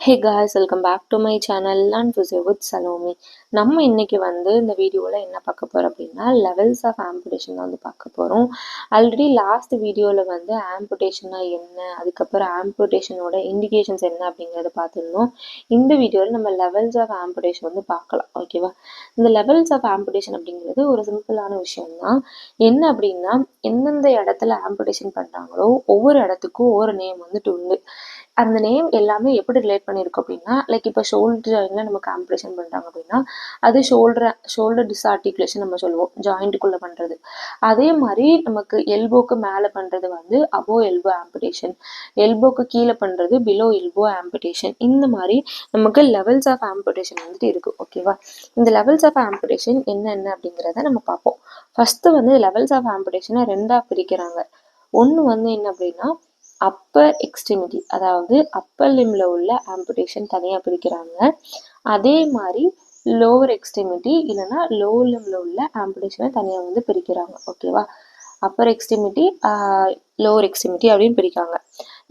Hey guys, welcome back to my channel Learn Physio with Salome. நம்ம இன்னைக்கு இந்த வீடியோவில் என்ன பார்க்க போகிறோம் அப்படின்னா லெவல்ஸ் ஆஃப் ஆம்புடேஷன் தான் பார்க்க போகிறோம். ஆல்ரெடி லாஸ்ட் வீடியோவில் ஆம்புடேஷன்னா என்ன, அதுக்கப்புறம் ஆம்புடேஷனோட இண்டிகேஷன்ஸ் என்ன அப்படிங்கிறத பார்த்துருந்தோம். இந்த வீடியோவில் நம்ம லெவல்ஸ் ஆஃப் ஆம்புடேஷன் பார்க்கலாம். ஓகேவா? இந்த லெவல்ஸ் ஆஃப் ஆம்புடேஷன் அப்படிங்கிறது ஒரு சிம்பிளான விஷயம் தான். என்ன அப்படின்னா எந்தெந்த இடத்துல ஆம்புடேஷன் பண்ணுறாங்களோ ஒவ்வொரு இடத்துக்கும் ஒவ்வொரு நேம் உண்டு. அந்த நேம் எல்லாமே எப்படி ரிலேட் பண்ணியிருக்கோம் அப்படின்னா, லைக் இப்போ ஷோல்டர் ஜாயின்ல நமக்கு ஆம்புடேஷன் பண்ணுறாங்க அப்படின்னா அது ஷோல்டர் டிஸ்ஆர்டிகுலேஷன் நம்ம சொல்லுவோம், ஜாயிண்ட்டுக்குள்ளே பண்ணுறது. அதே மாதிரி நமக்கு எல்போக்கு மேலே பண்ணுறது அபோ எல்போ ஆம்புடேஷன், எல்போக்கு கீழே பண்ணுறது பிலோ எல்போ ஆம்புடேஷன். இந்த மாதிரி நமக்கு லெவல்ஸ் ஆஃப் ஆம்புடேஷன் இருக்குது. ஓகேவா? இந்த லெவல்ஸ் ஆஃப் ஆம்புடேஷன் என்னென்ன அப்படிங்கிறத நம்ம பார்ப்போம். ஃபஸ்ட்டு லெவல்ஸ் ஆஃப் ஆம்புடேஷனை ரெண்டாக பிரிக்கிறாங்க. ஒன்று என்ன அப்படின்னா அப்பர் எக்ஸ்ட்ரிமிட்டி, அதாவது அப்பர் லிம்ல உள்ள ஆம்புடேஷன் தனியாக பிரிக்கிறாங்க. அதே மாதிரி லோவர் எக்ஸ்ட்ரிமிட்டி இல்லைன்னா லோவர் லிம்ல உள்ள ஆம்புடேஷனை தனியாக பிரிக்கிறாங்க. ஓகேவா? அப்பர் எக்ஸ்ட்ரிமிட்டி லோவர் எக்ஸ்ட்ரிமிட்டி அப்படின்னு பிரிக்காங்க.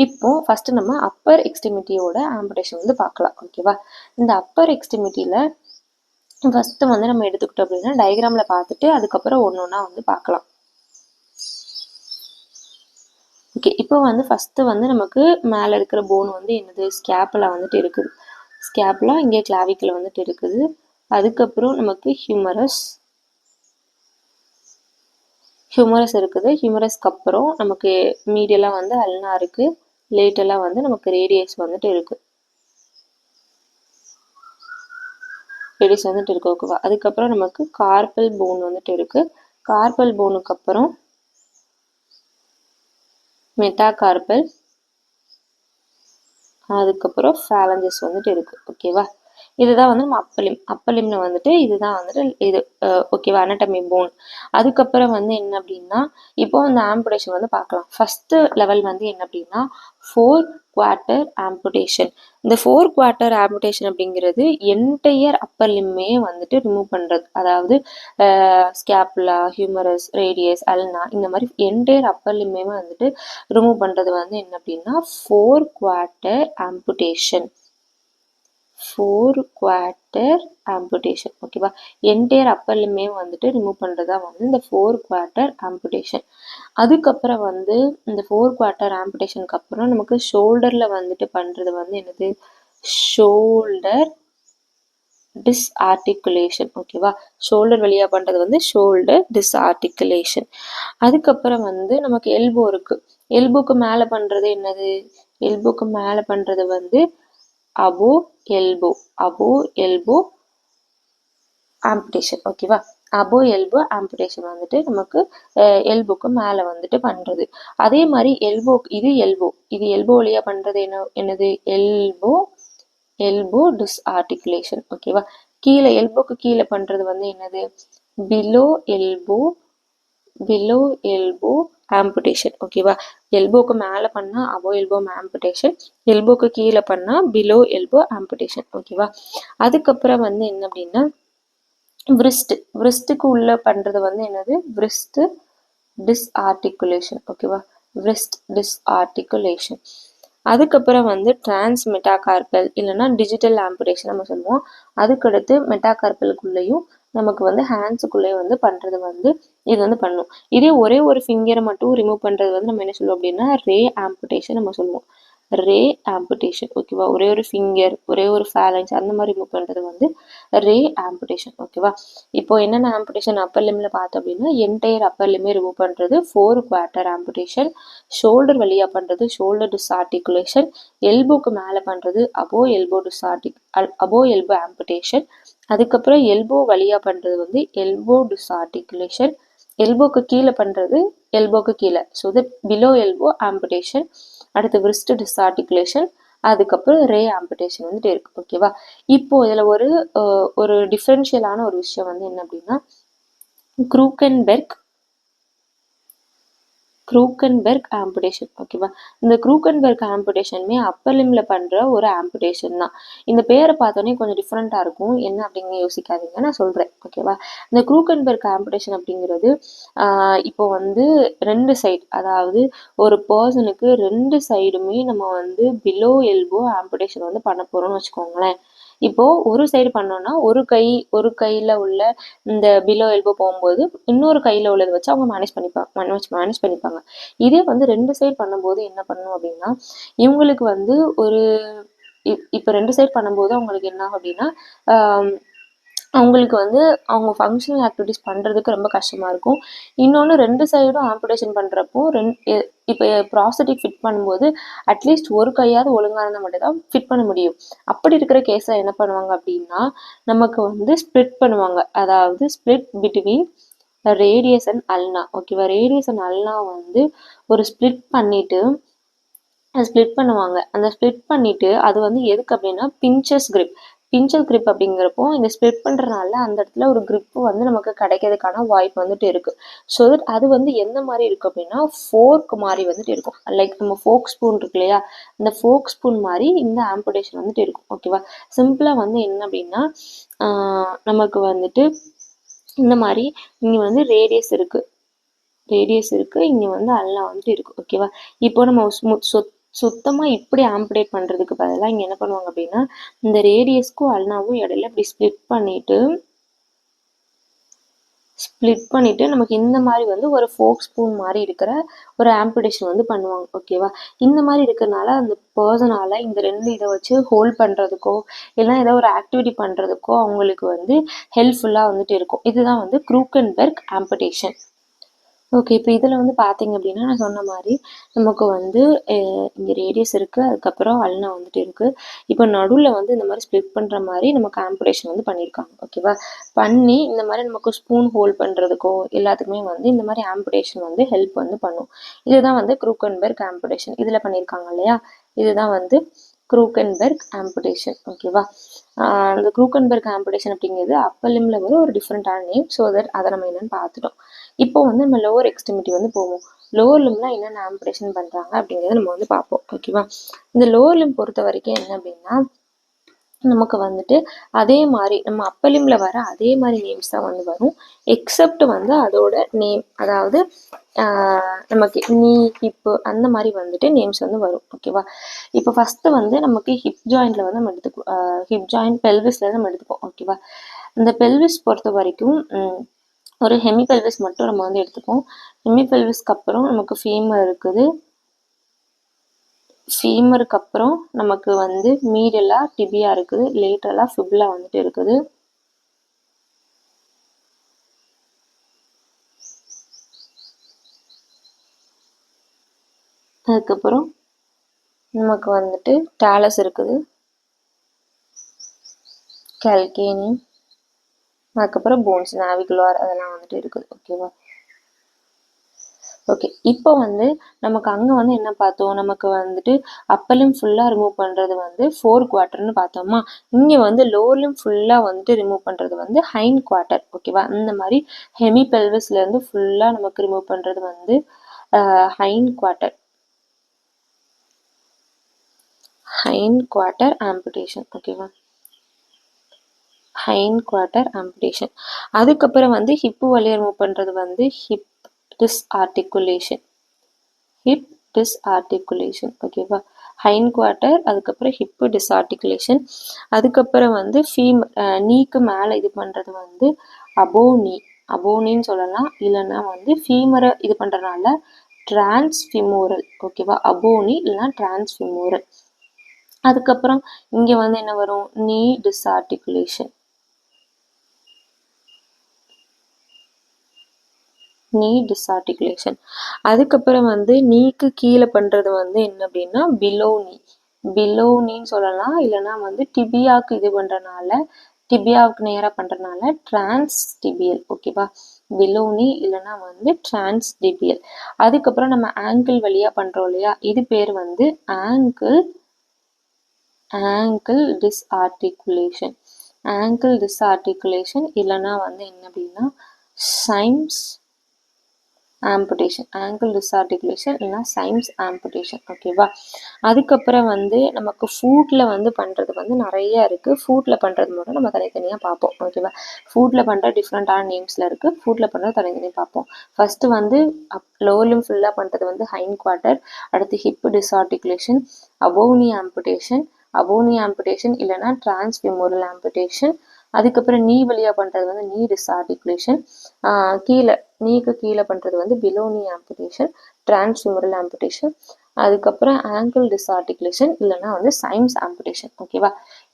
இப்போ ஃபர்ஸ்ட் நம்ம அப்பர் எக்ஸ்ட்ரிமிட்டியோட ஆம்புடேஷன் பார்க்கலாம். ஓகேவா? இந்த அப்பர் எக்ஸ்ட்ரிமிட்டியில ஃபர்ஸ்ட் நம்ம எடுத்துக்கிட்டோம் அப்படின்னா டயக்ராம்ல பார்த்துட்டு அதுக்கப்புறம் ஒன்று ஒன்றா பார்க்கலாம். ஓகே, இப்போ ஃபஸ்ட்டு நமக்கு மேலே இருக்கிற போன் என்னது, ஸ்கேப்புலா இருக்குது. ஸ்கேப்புலா இங்கே கிளாவிக்கில் இருக்குது. அதுக்கப்புறம் நமக்கு ஹியூமரஸ் இருக்குது. ஹியூமரஸ்க்கு அப்புறம் நமக்கு மீடியெல்லாம் அல்னா இருக்குது. லேட்டெல்லாம் நமக்கு ரேடியஸ் இருக்குது. ரேடியஸ் இருக்குது. ஓகேவா? அதுக்கப்புறம் நமக்கு கார்பல் போன் இருக்குது. கார்பல் போனுக்கு அப்புறம் மெட்டாகார்பல், அதுக்கப்புறம் ஃபேலஞ்சஸ் இருக்கு. ஓகேவா? இதுதான் நம்ம அப்பலிம்ல இதுதான் இது. ஓகேவா? Anatomy phone. அதுக்கப்புறம் என்ன அப்படின்னா இப்போ இந்த ஆம்புடேஷன் பார்க்கலாம். ஃபர்ஸ்ட் லெவல் என்ன அப்படின்னா 4 குவார்ட்டர் ஆம்புடேஷன். இந்த 4 குவார்ட்டர் ஆம்புடேஷன் அப்படிங்கிறது என்டையர் அப்பர் லிம்மே ரிமூவ் பண்றது. அதாவது ஸ்கேப்புலா, ஹியூமரஸ், ரேடியஸ், அல்னா இந்த மாதிரி என்டையர் அப்பர் லிம்மே ரிமூவ் பண்றது என்ன அப்படின்னா 4 குவார்ட்டர் ஆம்புடேஷன். 4 quarter amputation. ஓகேவா? என்டையர் அப்பர் லிம்மே ரிமூவ் பண்றதா இந்த 4 குவார்ட்டர் ஆம்புடேஷன். அதுக்கப்புறம் இந்த 4 குவார்ட்டர் ஆம்புடேஷனுக்கு அப்புறம் நமக்கு ஷோல்டர்ல பண்றது என்னது, ஷோல்டர் டிஸ்ஆர்டிகுலேஷன். ஓகேவா? ஷோல்டர் வழியா பண்றது ஷோல்டர் டிஸ்ஆர்டிகுலேஷன். அதுக்கப்புறம் நமக்கு எல்போ இருக்கு. எல்போக்கு மேல பண்றது என்னது, எல்போக்கு மேல பண்றது அபோ எல்போ ஆம்புடேஷன். ஓகேவா? அபோ எல்போ ஆம்புடேஷன் நமக்கு எல்போக்கு மேல பண்றது. அதே மாதிரி இது எல்போ வழியா பண்றது என்னது, எல்போ டிஸ்ஆர்டிகுலேஷன். ஓகேவா? கீழே எல்போக்கு கீழே பண்றது என்னது, பிலோ எல்போ ஆம்புடேஷன். ஓகேவா? எல்போக்கு மேல பண்ணா அபோ எல்போ ஆம்புடேஷன், எல்போக்கு கீழே பண்ணா பிலோ எல்போ ஆம்புடேஷன். ஓகேவா? அதுக்கப்புறம் என்ன அப்படின்னா விரிஸ்டுக்கு உள்ள பண்றது என்னது, விரிஸ்ட் டிஸ்ஆர்டிகுலேஷன். ஓகேவா? விரிஸ்ட் டிஸ்ஆர்டிகுலேஷன். அதுக்கப்புறம் டிரான்ஸ் மெட்டாகார்பல் இல்லைன்னா டிஜிட்டல் ஆம்புடேஷன் நம்ம சொல்லுவோம். அதுக்கடுத்து மெட்டாகார்பலுக்குள்ளேயும் நமக்கு ஹேண்ட்ஸுக்குள்ளேயும் பண்றது இது பண்ணும். இதே ஒரே ஒரு ஃபிங்கரை மட்டும் ரிமூவ் பண்றது நம்ம என்ன சொல்லுவோம் அப்படின்னா ரே ஆம்புடேஷன் நம்ம சொல்லுவோம். ரே ஆம்புடேஷன். ஓகேவா? ஒரே ஒரு ஃபிங்கர், ஒரே ஒரு ஃபேலன்ஸ் அந்த மாதிரி ரிமூவ் பண்றது ரே ஆம்புடேஷன். ஓகேவா? இப்போ என்னென்ன ஆம்புடேஷன் அப்பர் லிம்ல பார்த்தோம் அப்படின்னா என்டையர் அப்பர் லிம்மே ரிமூவ் பண்றது 4 குவார்ட்டர் ஆம்புடேஷன், ஷோல்டர் வழியா பண்றது ஷோல்டர் டிஸ்ஆர்டிகுலேஷன், எல்போக்கு மேல பண்றது அபோ எல்போ ஆம்புடேஷன், அதுக்கப்புறம் எல்போ வழியா பண்றது எல்போ டிஸ்ஆர்டிகுலேஷன், எல்போக்கு கீழே பண்றது எல்போக்கு கீழே, so that below elbow amputation, அடுத்து விரிஸ்ட் டிஸ்ஆர்டிகுலேஷன், அதுக்கப்புறம் ரே ஆம்புடேஷன் இருக்கு. ஓகேவா? இப்போ இதுல ஒரு டிஃபரன்ஷியலான ஒரு விஷயம் என்ன அப்படின்னா குரூக்கன்பெர்க் க்ரூக்கன்பெர்க் ஆம்புடேஷன். ஓகேவா? இந்த க்ரூக்கன்பெர்க் ஆம்புடேஷனுமே அப்பர் லிம்ல பண்ற ஒரு ஆம்புடேஷன் தான். இந்த பேரை பார்த்தோன்னே கொஞ்சம் டிஃப்ரெண்ட்டாக இருக்கும். என்ன அப்படின்னு யோசிக்காதீங்க, நான் சொல்கிறேன். ஓகேவா? இந்த க்ரூக்கன்பெர்க் ஆம்புடேஷன் அப்படிங்கிறது இப்போ வந்து 2 சைடு, அதாவது ஒரு பர்சனுக்கு 2 சைடுமே நம்ம வந்து பிலோ எல்போ ஆம்புடேஷன் வந்து பண்ண போகிறோம்னு வச்சுக்கோங்களேன். இப்போ ஒரு சைடு பண்ணோம்னா ஒரு கையில் உள்ள இந்த பிலோ எல்போ போகும்போது இன்னொரு கையில் உள்ளதை வச்சு அவங்க மேனேஜ் பண்ணிப்பாங்க. இதே வந்து 2 சைடு பண்ணும்போது என்ன பண்ணணும் அப்படின்னா, இவங்களுக்கு வந்து ஒரு இப்போ 2 சைடு பண்ணும்போது அவங்களுக்கு என்ன ஆகும் அப்படின்னா, அவங்களுக்கு வந்து அவங்க ஃபங்க்ஷனல் ஆக்டிவிட்டிஸ் பண்ணுறதுக்கு ரொம்ப கஷ்டமாக இருக்கும். இன்னொன்று 2 சைடும் ஆம்புடேஷன் பண்ணுறப்போ இப்போ ப்ராஸ்தட்டிக் ஃபிட் பண்ணும்போது அட்லீஸ்ட் ஒரு கையாவது ஒழுங்காக இருந்தால் மட்டும்தான் ஃபிட் பண்ண முடியும். அப்படி இருக்கிற கேஸில் என்ன பண்ணுவாங்க அப்படின்னா, நமக்கு வந்து ஸ்ப்ளிட் பண்ணுவாங்க. அதாவது ஸ்ப்ளிட் பிட்வீன் ரேடியஸ் அண்ட் அல்னா. ஓகேவா? ரேடியஸ் அண்ட் அல்னா வந்து ஒரு ஸ்ப்ளிட் பண்ணுவாங்க. அந்த ஸ்ப்ளிட் பண்ணிட்டு அது வந்து எதுக்கு அப்படின்னா பிஞ்சஸ் கிரிப் அப்படிங்கிறப்போ இந்த ஸ்ப்ளிட் பண்ணுறனால அந்த இடத்துல ஒரு கிரிப் வந்து நமக்கு கிடைக்கிறதுக்கான வாய்ப்பு வந்துட்டு இருக்கு. ஸோ தட் அது வந்து எந்த மாதிரி இருக்கு அப்படின்னா ஃபோர்க் மாதிரி வந்துட்டு இருக்கும். லைக் நம்ம ஃபோக் ஸ்பூன் இருக்கு இல்லையா, இந்த ஃபோக் ஸ்பூன் மாதிரி இந்த ஆம்புடேஷன் வந்துட்டு இருக்கும். ஓகேவா? சிம்பிளாக வந்து என்ன அப்படின்னா நமக்கு வந்துட்டு இந்த மாதிரி இங்கே வந்து ரேடியஸ் இருக்கு, இங்கே வந்து அல்னா வந்துட்டு இருக்கு. ஓகேவா? இப்போ நம்ம சுத்தமாக இப்படி ஆம்புடேட் பண்ணுறதுக்கு பதிலாக இங்கே என்ன பண்ணுவாங்க அப்படின்னா, இந்த ரேடியஸ்க்கும் அல்னாவும் இடையில இப்படி ஸ்ப்ளிட் பண்ணிட்டு நமக்கு இந்த மாதிரி வந்து ஒரு ஃபோக் ஸ்பூன் மாதிரி இருக்கிற ஒரு ஆம்புடேஷன் வந்து பண்ணுவாங்க. ஓகேவா? இந்த மாதிரி இருக்கிறதுனால அந்த பர்சனால இந்த 2 இதை வச்சு ஹோல்ட் பண்ணுறதுக்கோ இல்லைன்னா ஏதோ ஒரு ஆக்டிவிட்டி பண்ணுறதுக்கோ அவங்களுக்கு வந்து ஹெல்ப்ஃபுல்லாக வந்துட்டு இருக்கும். இதுதான் வந்து க்ரூக்கன்பெர்க் ஆம்புடேஷன். ஓகே. இப்போ இதில் வந்து பார்த்தீங்க அப்படின்னா நான் சொன்ன மாதிரி நமக்கு வந்து இங்கே ரேடியஸ் இருக்குது, அதுக்கப்புறம் அல்னா வந்துட்டு இருக்குது. இப்போ நடுவில் வந்து இந்த மாதிரி ஸ்ப்ளிட் பண்ணுற மாதிரி நமக்கு ஆம்புடேஷன் வந்து பண்ணியிருக்காங்க. ஓகேவா? பண்ணி இந்த மாதிரி நமக்கு ஸ்பூன் ஹோல்ட் பண்ணுறதுக்கோ எல்லாத்துக்குமே வந்து இந்த மாதிரி ஆம்புடேஷன் வந்து ஹெல்ப் வந்து பண்ணும். இதுதான் வந்து க்ரூக்கன்பெர்க் ஆம்புடேஷன். இதில் பண்ணியிருக்காங்க இல்லையா, இதுதான் வந்து க்ரூக்கன்பெர்க் ஆம்புடேஷன். ஓகேவா? அந்த க்ரூக்கன்பெர்க் ஆம்புடேஷன் அப்படிங்கிறது அப்பர் லிம்ல வர ஒரு டிஃப்ரெண்ட்டான நேம். ஸோ தட் அதை நம்ம என்னென்னு பார்த்துட்டோம். இப்போ வந்து நம்ம லோவர் எக்ஸ்ட்ரிமிட்டி வந்து போவோம். லோவர் லிம்ல என்னென்ன ஆம்புடேஷன் பண்ணுறாங்க அப்படிங்கிறத நம்ம வந்து பார்ப்போம். ஓகேவா? இந்த லோவர் லிம் பொறுத்த வரைக்கும் என்ன அப்படின்னா நமக்கு வந்துட்டு அதே மாதிரி நம்ம அப்பர் லிம்ல வர அதே மாதிரி நேம்ஸ் தான் வந்து வரும். எக்ஸப்ட் வந்து அதோட நேம், அதாவது நமக்கு நீ ஹிப்பு அந்த மாதிரி வந்துட்டு நேம்ஸ் வந்து வரும். ஓகேவா? இப்போ ஃபஸ்ட்டு வந்து நமக்கு ஹிப் ஜாயிண்ட்ல வந்து நம்ம எடுத்துப்போம். ஹிப் ஜாயிண்ட் பெல்விஸ்ல நம்ம எடுத்துப்போம். ஓகேவா? இந்த பெல்விஸ் பொறுத்த வரைக்கும் ஒரு ஹெமி பெல்விஸ் மட்டும் நம்ம வந்து எடுத்துப்போம். ஹெமி பெல்விஸ்க்கு அப்புறம் நமக்கு ஃபீமர் இருக்குது. ஃபீமருக்கு அப்புறம் நமக்கு வந்து மீடியலா டிபியா இருக்குது, லேட்டரலா ஃபிபுலா வந்துட்டு இருக்குது. அதுக்கப்புறம் நமக்கு வந்துட்டு டாலஸ் இருக்குது, கால்கேனி, அதுக்கப்புறம் போன்ஸ், நாவிகுலார் அதெல்லாம் வந்துட்டு இருக்குது. ஓகேவா? ஓகே. இப்போ வந்து நமக்கு அங்கே வந்து என்ன பார்த்தோம், நமக்கு வந்துட்டு அப்பர் லிம் ஃபுல்லாக ரிமூவ் பண்ணுறது வந்து 4 குவார்ட்டர்னு பார்த்தோமா. இங்கே வந்து லோவர் லிம் ஃபுல்லாக வந்துட்டு ரிமூவ் பண்ணுறது வந்து ஹைண்ட் குவார்ட்டர். ஓகேவா? இந்த மாதிரி ஹெமி பெல்விஸ்லேருந்து ஃபுல்லாக நமக்கு ரிமூவ் பண்ணுறது வந்து ஹைண்ட் குவார்ட்டர் ஆம்புடேஷன். ஓகேவா? Hind quarter amputation. அதுக்கப்புறம் வந்து ஹிப்பு வழியாக ரிமூவ் பண்ணுறது வந்து ஹிப் டிஸ்ஆர்டிகுலேஷன். ஓகேவா? ஹைண்ட் குவார்ட்டர், அதுக்கப்புறம் ஹிப்பு டிஸ்ஆர்டிகுலேஷன். அதுக்கப்புறம் வந்து நீக்கு மேலே இது பண்ணுறது வந்து அபோனின்னு சொல்லலாம். இல்லைன்னா வந்து ஃபீமரை இது பண்ணுறதுனால டிரான்ஸ்ஃபிமோரல். ஓகேவா? அபோனி இல்லைன்னா டிரான்ஸ்ஃபிமோரல். அதுக்கப்புறம் இங்கே வந்து என்ன வரும், நீ டிஸ்ஆர்டிகுலேஷன். நீ டிஸ்ஆர்டிகுலேஷன். அதுக்கப்புறம் வந்து நீக்கு கீழே பண்ணுறது வந்து என்ன அப்படின்னா பிலோனின்னு சொல்லலாம். இல்லைன்னா வந்து டிபியாவுக்கு இது பண்ணுறனால, டிபியாவுக்கு நேராக பண்ணுறனால டிரான்ஸ்டிபியல். ஓகேவா? பிலோனி இல்லைன்னா வந்து டிரான்ஸ்டிபியல். அதுக்கப்புறம் நம்ம ஆங்கிள் வழியாக பண்ணுறோம் இல்லையா, இது பேர் வந்து ஆங்கிள் டிஸ்ஆர்டிகுலேஷன். இல்லைன்னா வந்து என்ன அப்படின்னா சைம்ஸ் ஆம்புடேஷன், ஆங்கிள் டிஸ்ஆர்டிகுலேஷன் இல்லைனா சைம்ஸ் ஆம்புடேஷன். ஓகேவா? அதுக்கப்புறம் வந்து நமக்கு ஃபுட்டில் வந்து பண்ணுறது வந்து நிறைய இருக்குது. ஃபுட்டில் பண்ணுறது மட்டும் நம்ம தனித்தனியாக பார்ப்போம். ஓகேவா? ஃபுட்டில் பண்ணுற டிஃப்ரெண்ட்டான நேம்ஸில் இருக்குது. ஃபுட்டில் பண்ணுறது தனித்தனியாக பார்ப்போம். ஃபஸ்ட்டு வந்து லோவர் லிம் ஃபுல்லாக பண்ணுறது வந்து ஹைண்ட் குவார்ட்டர், அடுத்து ஹிப் டிஸ்ஆர்டிகுலேஷன், அபோவ் நீ ஆம்புடேஷன், அபோவ் நீ ஆம்புடேஷன் இல்லைனா டிரான்ஸ்ஃபிமோரல் ஆம்புடேஷன். அதுக்கப்புறம் நீ வழியாக பண்ணுறது வந்து நீ டிஸ்ஆர்டிகுலேஷன், கீழே நீக்கு கீழே பண்ணுறது வந்து பிலோ நீ ஆம்புடேஷன், டிரான்ஸ்ஃபிமோரல் ஆம்புடேஷன். அதுக்கப்புறம் ஆங்கிள் டிஸ்ஆர்டிகுலேஷன் இல்லைனா வந்து சைம்ஸ் ஆம்புடேஷன். ஓகேவா?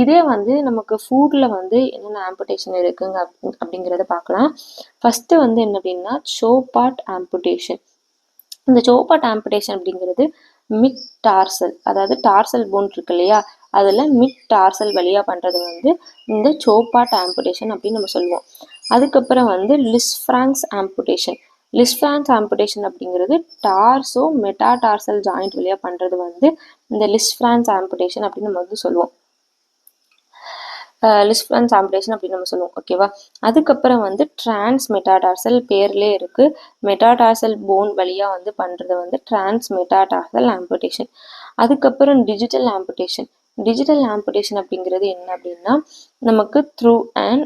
இதே வந்து நமக்கு ஃபுட்டில் வந்து என்னென்ன ஆம்புடேஷன் இருக்குங்க அப்படிங்கிறத பார்க்கலாம். ஃபஸ்ட்டு வந்து என்ன அப்படின்னா சோபாட் ஆம்புடேஷன். இந்த சோபாட் ஆம்புடேஷன் அப்படிங்கிறது மிட் டார்சல், அதாவது டார்சல் போன் இருக்கு இல்லையா, அதில் மிட் டார்சல் வழியாக பண்ணுறது வந்து இந்த சோபாட் ஆம்புடேஷன் அப்படின்னு நம்ம சொல்லுவோம். அதுக்கப்புறம் வந்து லிஸ்ஃப்ராங்க்ஸ் ஆம்புடேஷன். லிஸ்ஃப்ராங்க்ஸ் ஆம்புடேஷன் அப்படிங்கிறது டார்சோ மெட்டாடார்சல் ஜாயிண்ட் வழியாக பண்ணுறது வந்து இந்த லிஸ்ஃப்ராங்க்ஸ் ஆம்புடேஷன் அப்படின்னு நம்ம வந்து சொல்லுவோம். லிஸ்ஃப்ராங்க்ஸ் ஆம்புடேஷன் அப்படின்னு நம்ம சொல்லுவோம். ஓகேவா? அதுக்கப்புறம் வந்து டிரான்ஸ் மெட்டாடார்சல், பேர்லேயே இருக்குது, மெட்டாடார்சல் போன் வழியாக வந்து பண்ணுறது வந்து டிரான்ஸ் மெட்டாடார்சல் ஆம்புடேஷன். அதுக்கப்புறம் டிஜிட்டல் ஆம்புடேஷன். டிஜிட்டல் ஆம்புடேஷன் அப்படிங்கிறது என்ன அப்படின்னா நமக்கு through and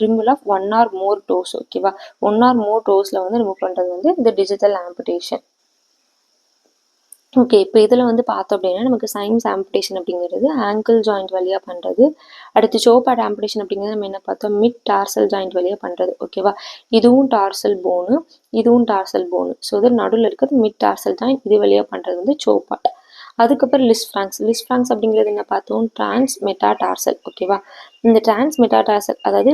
removal of one or more toes. ஓகேவா? ஒன் ஆர் மோர் டோஸில் வந்து ரிமூவ் பண்ணுறது வந்து இந்த டிஜிட்டல் ஆம்புடேஷன். ஓகே, இப்போ இதில் வந்து பார்த்தோம் அப்படின்னா நமக்கு சைம்ஸ் ஆம்புடேஷன் அப்படிங்கிறது ஆங்கிள் ஜாயிண்ட் வழியாக பண்ணுறது. அடுத்து சோபாட் ஆம்புடேஷன் அப்படிங்கிறது நம்ம என்ன பார்த்தோம், மிட் டார்சல் ஜாயிண்ட் வழியாக பண்ணுறது. ஓகேவா? இதுவும் டார்சல் போனு, இதுவும் டார்சல் போனு. ஸோ இது நடுவில் இருக்கிறது மிட் டார்சல் ஜாயிண்ட், இது வழியாக பண்ணுறது வந்து சோபாட். அதுக்கப்புறம் லிஸ்ஃப்ராங்க்ஸ். லிஸ்ஃப்ராங்க்ஸ் அப்படிங்கிறது என்ன பார்த்தோம், டிரான்ஸ் மெட்டாடார்சல். ஓகேவா? இந்த டிரான்ஸ் மெட்டாடார்சல் அதாவது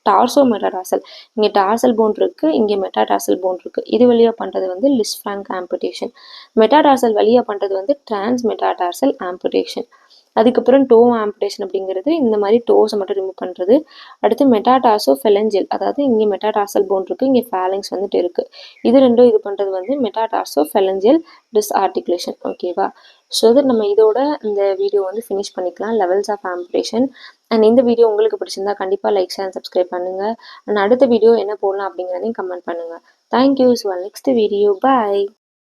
டார்சோ மெட்டாடார்சல், இங்கே டார்சல் போன் இருக்குது, இங்கே மெட்டாடார்சல் போன் இருக்குது, இது வழியாக பண்ணுறது வந்து லிஸ்ஃப்ராங்க் ஆம்புடேஷன். மெட்டாடார்சல் வழியாக பண்ணுறது வந்து டிரான்ஸ் மெட்டாடார்சல் ஆம்புடேஷன். அதுக்கப்புறம் டோ ஆம்புடேஷன் அப்படிங்கிறது இந்த மாதிரி டோஸை மட்டும் ரிமூவ் பண்ணுறது. அடுத்து மெட்டாடார்சோ ஃபெலஞ்சியல், அதாவது இங்கே மெட்டாடார்சல் போன் இருக்குது, இங்கே ஃபேலிங்ஸ் வந்துட்டு இருக்குது, இது ரெண்டும் இது பண்ணுறது வந்து மெட்டாடார்சோ ஃபெலஞ்சியல் டிஸ்ஆர்டிகுலேஷன். ஓகேவா? ஸோ நம்ம இதோட இந்த வீடியோ வந்து ஃபினிஷ் பண்ணிக்கலாம், லெவல்ஸ் ஆஃப் ஆம்புடேஷன். அண்ட் இந்த வீடியோ உங்களுக்கு பிடிச்சிருந்தா கண்டிப்பாக லைக் ஷேர் சப்ஸ்கிரைப் பண்ணுங்கள். அண்ட் அடுத்த வீடியோ என்ன போடலாம் அப்படிங்கிறதையும் கமெண்ட் பண்ணுங்கள். தேங்க்யூ. ஸோ நெக்ஸ்ட் வீடியோ, பாய்.